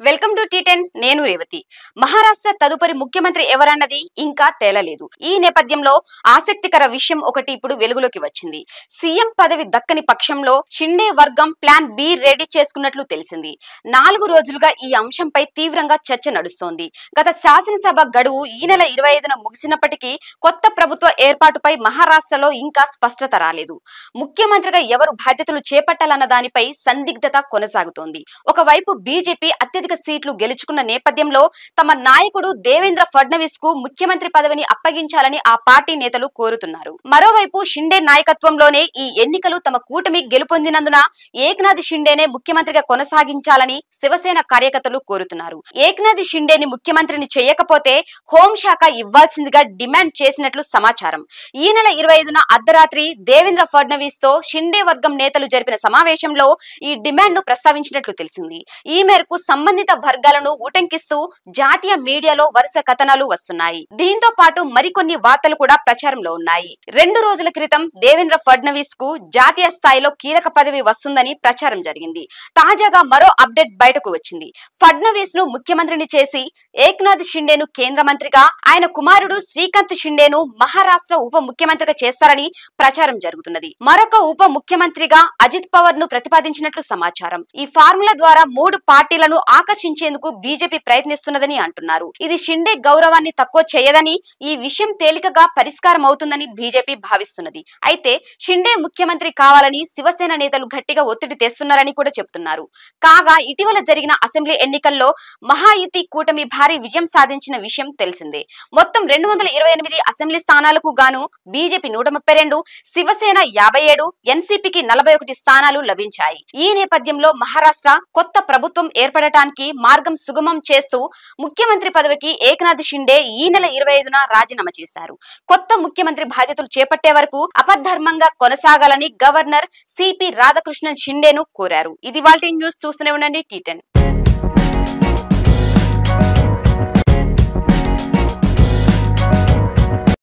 Welcome to టీ10 నేను రేవతి. మహారాష్ట్ర తదుపరి ముఖ్యమంత్రి ఎవరన్నది ఇంకా తేలలేదు. ఈ నేపథ్యంలో ఆసక్తికర విషయం ఒకటి ఇప్పుడు వెలుగులోకి వచ్చింది. సీఎం పదవి దక్కని పక్షంలో షిండే వర్గం ప్లాన్ బి రెడీ చేసుకున్నట్లు తెలిసింది. 4 రోజులుగా ఈ అంశంపై తీవ్రంగా చర్చ నడుస్తోంది. గత శాసనసభ గడువు ఈ నెల 25న ముగిసినప్పటికీ కొత్త ప్రభుత్వ ఏర్పాటుపై మహారాష్ట్రలో ఇంకా స్పష్టత రాలేదు. ముఖ్యమంత్రిగా ఎవరు బాధ్యతలు చేపట్టాలన్న దానిపై సందిగ్ధత కొనసాగుతోంది. ఒకవైపు బీజేపీ అత్యధిక సీట్లు గెలుచుకున్న నేపథ్యంలో తమ నాయకుడు దేవేంద్ర ఫడ్నవీస్ కు ముఖ్యమంత్రి పదవిని అప్పగించాలని ఆ పార్టీ నేతలు కోరుతున్నారు. మరోవైపు షిండే నాయకత్వంలోనే ఈ ఎన్నికలు తమ కూటమి గెలుపొందినందున ఏక్నాథ్ షిండేనే ముఖ్యమంత్రిగా కొనసాగించాలని శివసేన కార్యకర్తలు కోరుతున్నారు. ఏక్నాథ్ షిండేని ముఖ్యమంత్రిని చేయకపోతే హోంశాఖ ఇవ్వాల్సిందిగా డిమాండ్ చేసినట్లు సమాచారం. ఈ నెల 25న అర్ధరాత్రి దేవేంద్ర ఫడ్నవీస్ తో షిండే వర్గం నేతలు జరిపిన సమావేశంలో ఈ డిమాండ్ ను ప్రస్తావించినట్లు తెలిసింది. ఈ మేరకు సంబంధిత వర్గాలను ఉటంకిస్తూ జాతీయ మీడియాలో వరుస కథనాలు వస్తున్నాయి. దీంతో పాటు మరికొన్ని వార్తలు కూడా ప్రచారంలో ఉన్నాయి. 2 రోజుల క్రితం దేవేంద్ర ఫడ్నవీస్ కు జాతీయ స్థాయిలో కీలక పదవి వస్తుందని ప్రచారం జరిగింది. తాజాగా మరో అప్డేట్ బయటకు వచ్చింది. ఫడ్నవీస్ ను ముఖ్యమంత్రిని చేసి ఏక్నాథ్ షిండేను కేంద్ర మంత్రిగా, ఆయన కుమారుడు శ్రీకాంత్ షిండేను మహారాష్ట్ర ఉప ముఖ్యమంత్రిగా చేస్తారని ప్రచారం జరుగుతున్నది. మరొక ఉప ముఖ్యమంత్రిగా అజిత్ పవార్ ను ప్రతిపాదించినట్లు సమాచారం. ఈ ఫార్ములా ద్వారా 3 పార్టీలను ఆకర్షించేందుకు బీజేపీ ప్రయత్నిస్తున్నదని అంటున్నారు. ఇది షిండే గౌరవాన్ని తక్కువ చేయదని, ఈ విషయం తేలికగా పరిష్కారం అవుతుందని బీజేపీ భావిస్తున్నది. అయితే షిండే ముఖ్యమంత్రి కావాలని శివసేన నేతలు గట్టిగా ఒత్తిడి తెస్తున్నారని కూడా చెబుతున్నారు. కాగా ఇటీవల జరిగిన అసెంబ్లీ ఎన్నికల్లో మహాయుతి కూటమి భారీ విజయం సాధించిన విషయం తెలిసిందే. మొత్తం 228 అసెంబ్లీ స్థానాలకు గాను బీజేపీ 132, శివసేన 57, ఎన్సీపీకి 41 స్థానాలు లభించాయి. ఈ నేపథ్యంలో మహారాష్ట్ర కొత్త ప్రభుత్వం ఏర్పడటానికి మార్గం సుగమం చేస్తూ ముఖ్యమంత్రి పదవికి ఏక్నాథ్ షిండే ఈ నెల 25న రాజీనామా చేశారు. కొత్త ముఖ్యమంత్రి బాధ్యతలు చేపట్టే వరకు అపధర్మంగా కొనసాగాలని గవర్నర్ సిపి రాధాకృష్ణన్ షిండేను కోరారు. ఇది వాల్టి న్యూస్. చూస్తూనే ఉండండి టీ10.